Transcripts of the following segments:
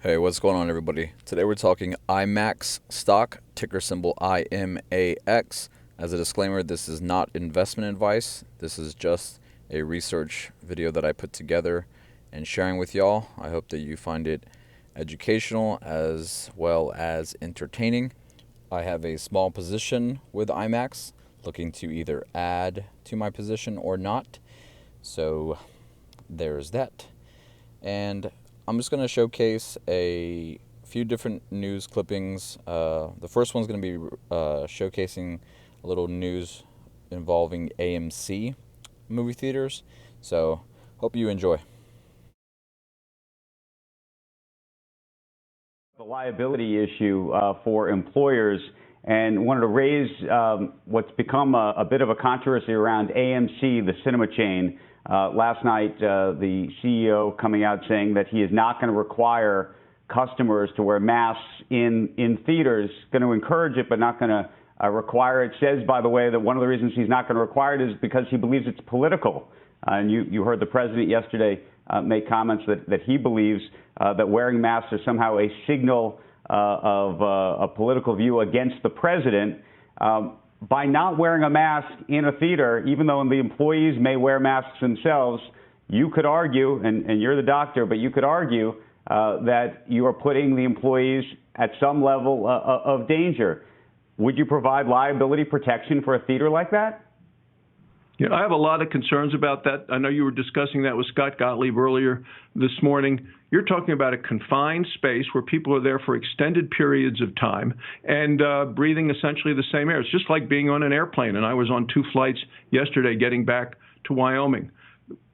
Hey, what's going on, everybody? Today we're talking IMAX Stock, ticker symbol IMAX. As a disclaimer, this is not investment advice. This is just a research video that I put together and sharing with y'all. I hope that you find it educational as well as entertaining. I have a small position with IMAX, looking to either add to my position or not. So there's that. And I'm just going to showcase a few different news clippings. The first one's going to be showcasing a little news involving AMC movie theaters. So, hope you enjoy. The liability issue for employers, and wanted to raise what's become a bit of a controversy around AMC, the cinema chain. Last night, the CEO coming out saying that he is not going to require customers to wear masks in theaters, going to encourage it, but not going to require it. Says, by the way, that one of the reasons he's not going to require it is because he believes it's political. And you heard the president yesterday make comments that he believes that wearing masks is somehow a signal of a political view against the president. By not wearing a mask in a theater, even though the employees may wear masks themselves, you could argue, and you're the doctor, but you could argue that you are putting the employees at some level of danger. Would you provide liability protection for a theater like that? Yeah, I have a lot of concerns about that. I know you were discussing that with Scott Gottlieb earlier this morning. You're talking about a confined space where people are there for extended periods of time and breathing essentially the same air. It's just like being on an airplane. And I was on 2 flights yesterday getting back to Wyoming.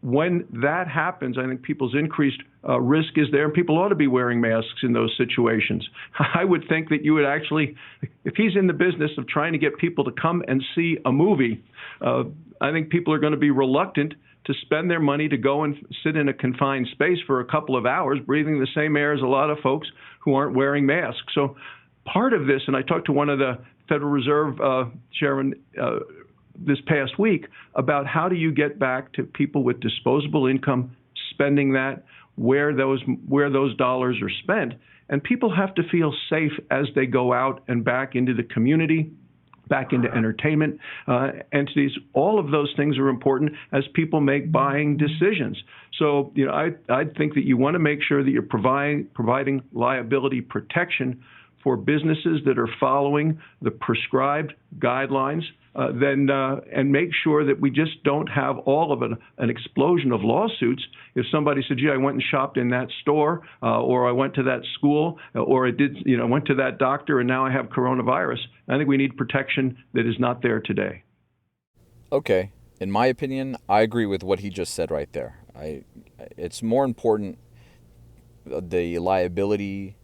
When that happens, I think people's increased risk is there, and people ought to be wearing masks in those situations. I would think that you would actually, if he's in the business of trying to get people to come and see a movie, I think people are going to be reluctant to spend their money to go and sit in a confined space for a couple of hours, breathing the same air as a lot of folks who aren't wearing masks. So part of this, and I talked to one of the Federal Reserve chairman this past week about how do you get back to people with disposable income spending that, where those dollars are spent. And people have to feel safe as they go out and back into the community, back into entertainment entities. All of those things are important as people make buying decisions. So, I think that you want to make sure that you're providing liability protection for businesses that are following the prescribed guidelines, and make sure that we just don't have all of an explosion of lawsuits. If somebody said, gee, I went and shopped in that store, or I went to that school, or I went to that doctor, and now I have coronavirus, I think we need protection that is not there today. Okay, in my opinion, I agree with what he just said right there. It's more important, the liability,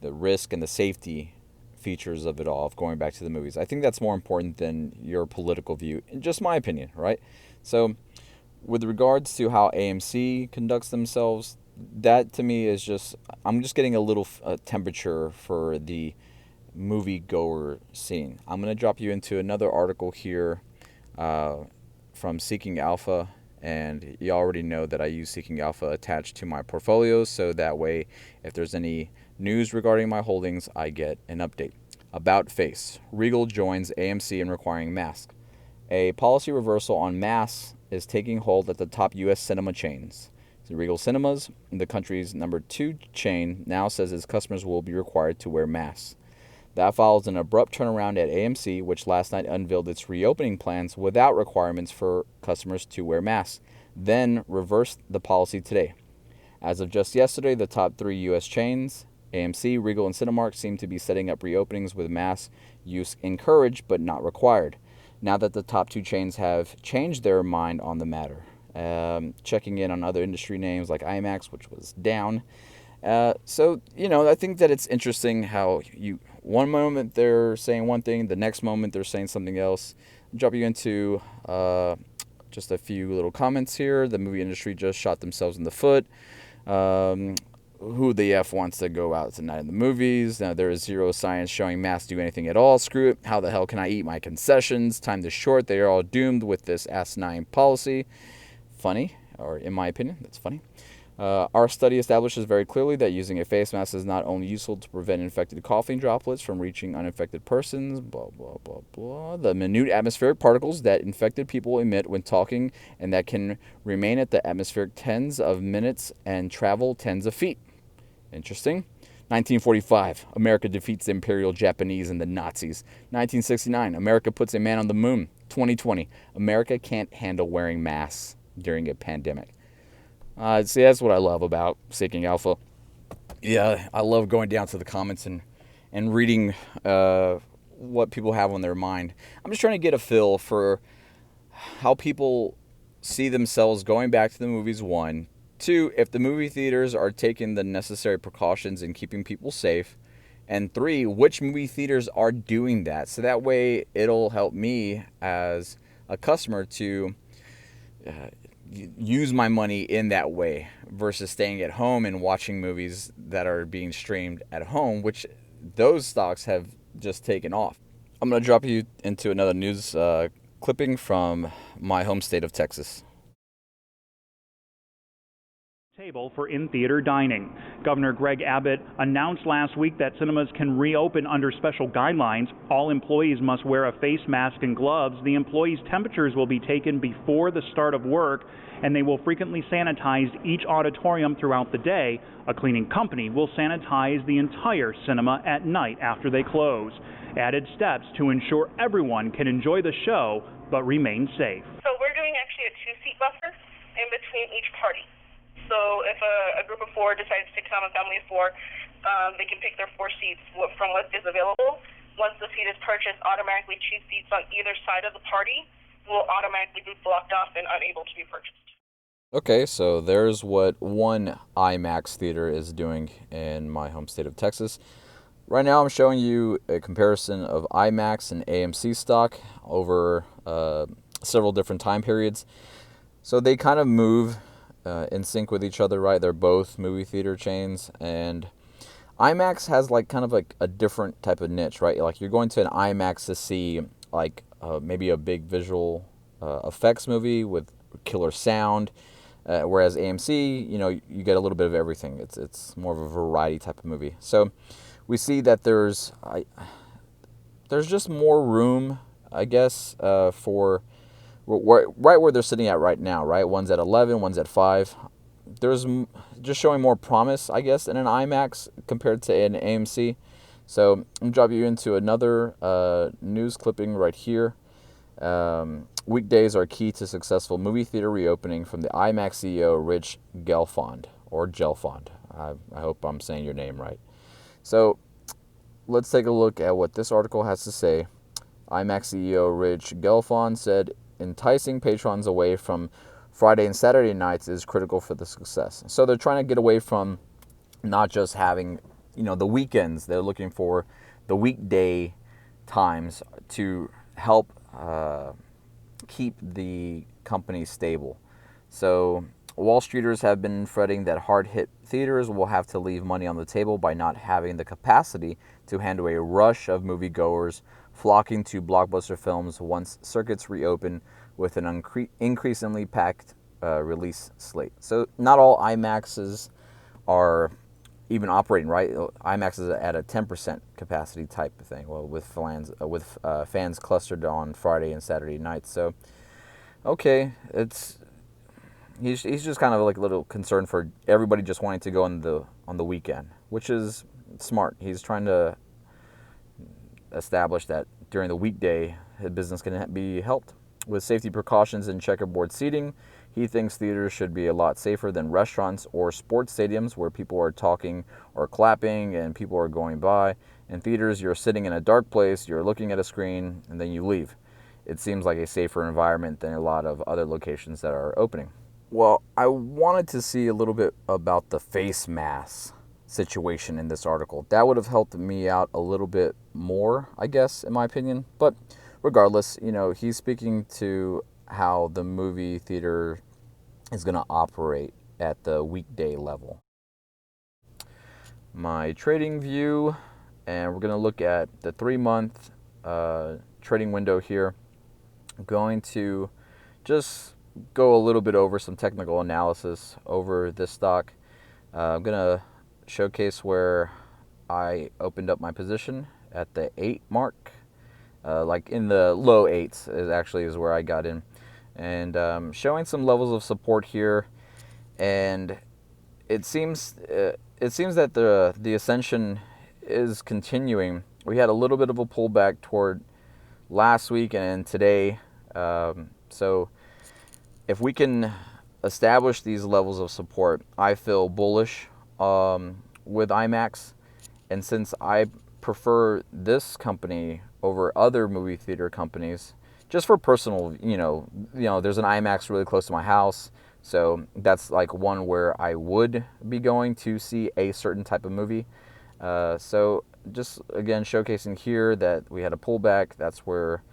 the risk, and the safety features of it all, of going back to the movies. I think that's more important than your political view, in just my opinion, right? So with regards to how AMC conducts themselves, that to me is just, I'm just getting a little temperature for the movie-goer scene. I'm going to drop you into another article here from Seeking Alpha, and you already know that I use Seeking Alpha attached to my portfolios, so that way if there's any news regarding my holdings, I get an update. About face. Regal joins AMC in requiring masks. A policy reversal on masks is taking hold at the top U.S. cinema chains. The Regal Cinemas, the country's number 2 chain, now says its customers will be required to wear masks. That follows an abrupt turnaround at AMC, which last night unveiled its reopening plans without requirements for customers to wear masks, then reversed the policy today. As of just yesterday, the top 3 U.S. chains, AMC, Regal, and Cinemark, seem to be setting up reopenings with mask use encouraged but not required, now that the top 2 chains have changed their mind on the matter. Checking in on other industry names like IMAX, which was down. So, I think that it's interesting how one moment they're saying one thing, the next moment they're saying something else. I'll drop you into just a few little comments here. The movie industry just shot themselves in the foot. Who the F wants to go out tonight in the movies? Now, there is zero science showing masks do anything at all. Screw it. How the hell can I eat my concessions? Time is short. They are all doomed with this asinine policy. Funny, or in my opinion, that's funny. Our study establishes very clearly that using a face mask is not only useful to prevent infected coughing droplets from reaching uninfected persons, blah, blah, blah, blah. The minute atmospheric particles that infected people emit when talking and that can remain at the atmospheric tens of minutes and travel tens of feet. Interesting. 1945, America defeats the Imperial Japanese and the Nazis. 1969, America puts a man on the moon. 2020, America can't handle wearing masks during a pandemic. See, that's what I love about Seeking Alpha. Yeah, I love going down to the comments and reading what people have on their mind. I'm just trying to get a feel for how people see themselves going back to the movies, one. Two, if the movie theaters are taking the necessary precautions and keeping people safe. And three, which movie theaters are doing that. So that way it'll help me as a customer to use my money in that way versus staying at home and watching movies that are being streamed at home, which those stocks have just taken off. I'm going to drop you into another news clipping from my home state of Texas. Table for in-theater dining. Governor Greg Abbott announced last week that cinemas can reopen under special guidelines. All employees must wear a face mask and gloves. The employees' temperatures will be taken before the start of work, and they will frequently sanitize each auditorium throughout the day. A cleaning company will sanitize the entire cinema at night after they close. Added steps to ensure everyone can enjoy the show but remain safe. So we're doing actually a two-seat buffer in between each party. So if a group of four decides to come, a family of four, they can pick their four seats from what is available. Once the seat is purchased, automatically two seats on either side of the party will automatically be blocked off and unable to be purchased. Okay, so there's what one IMAX theater is doing in my home state of Texas. Right now I'm showing you a comparison of IMAX and AMC stock over several different time periods. So they kind of move in sync with each other, right? They're both movie theater chains, and IMAX has like kind of like a different type of niche, right? Like you're going to an IMAX to see like maybe a big visual effects movie with killer sound, whereas AMC, you know, you get a little bit of everything. It's more of a variety type of movie. So we see that there's just more room, I guess, for right where they're sitting at right now, right? One's at 11, one's at 5. There's just showing more promise, I guess, in an IMAX compared to an AMC. So I'm going to drop you into another news clipping right here. Weekdays are key to successful movie theater reopening from the IMAX CEO, Rich Gelfond, or Gelfond. I hope I'm saying your name right. So let's take a look at what this article has to say. IMAX CEO Rich Gelfond said, enticing patrons away from Friday and Saturday nights is critical for the success. So they're trying to get away from not just having, you know, the weekends. They're looking for the weekday times to help keep the company stable. So Wall Streeters have been fretting that hard-hit theaters will have to leave money on the table by not having the capacity to handle a rush of moviegoers flocking to blockbuster films once circuits reopen with an increasingly packed release slate. So not all IMAXs are even operating, right? IMAX is at a 10% capacity type of thing. Well, with fans clustered on Friday and Saturday nights. So, okay, he's just kind of like a little concerned for everybody just wanting to go on the weekend, which is smart. He's trying to establish that during the weekday, his business can be helped. With safety precautions and checkerboard seating, he thinks theaters should be a lot safer than restaurants or sports stadiums where people are talking or clapping and people are going by. In theaters, you're sitting in a dark place, you're looking at a screen, and then you leave. It seems like a safer environment than a lot of other locations that are opening. Well, I wanted to see a little bit about the face mask situation in this article. That would have helped me out a little bit more, I guess, in my opinion. But regardless, you know, he's speaking to how the movie theater is going to operate at the weekday level. My trading view, and we're going to look at the 3-month trading window here. I'm going to just go a little bit over some technical analysis over this stock. I'm going to showcase where I opened up my position at the 8 mark. Like in the low 8s is where I got in. And showing some levels of support here. And it seems that the ascension is continuing. We had a little bit of a pullback toward last week and today. So if we can establish these levels of support, I feel bullish with IMAX. And since I prefer this company over other movie theater companies, just for personal, there's an IMAX really close to my house. So that's like one where I would be going to see a certain type of movie. So just again showcasing here that we had a pullback. That's where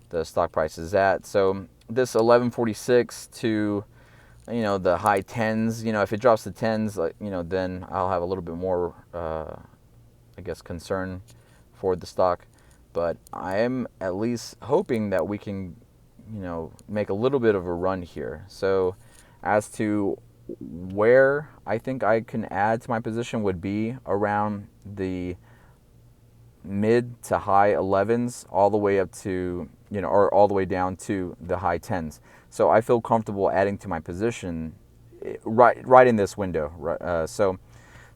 the stock price is at. So this 1146 to the high 10s. If it drops to 10s, then I'll have a little bit more, I guess, concern for the stock. But I am at least hoping that we can, make a little bit of a run here. So as to where I think I can add to my position would be around the mid to high 11s all the way up to, or all the way down to the high 10s. So I feel comfortable adding to my position right in this window. So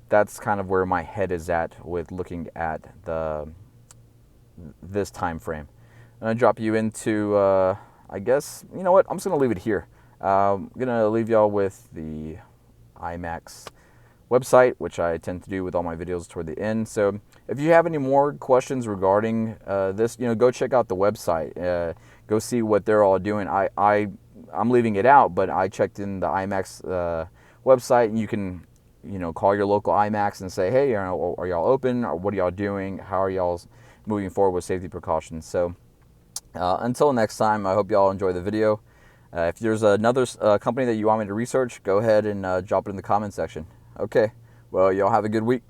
that's kind of where my head is at with looking at this time frame. I'm going to drop you into, I guess, you know what? I'm just going to leave it here. I'm going to leave y'all with the IMAX website, which I tend to do with all my videos toward the end. So if you have any more questions regarding this, go check out the website. Go see what they're all doing. I'm leaving it out, but I checked in the IMAX website, and you can, call your local IMAX and say, hey, are y'all open? Or what are y'all doing? How are y'all moving forward with safety precautions? So until next time, I hope y'all enjoy the video. If there's another company that you want me to research, go ahead and drop it in the comment section. Okay, well, y'all have a good week.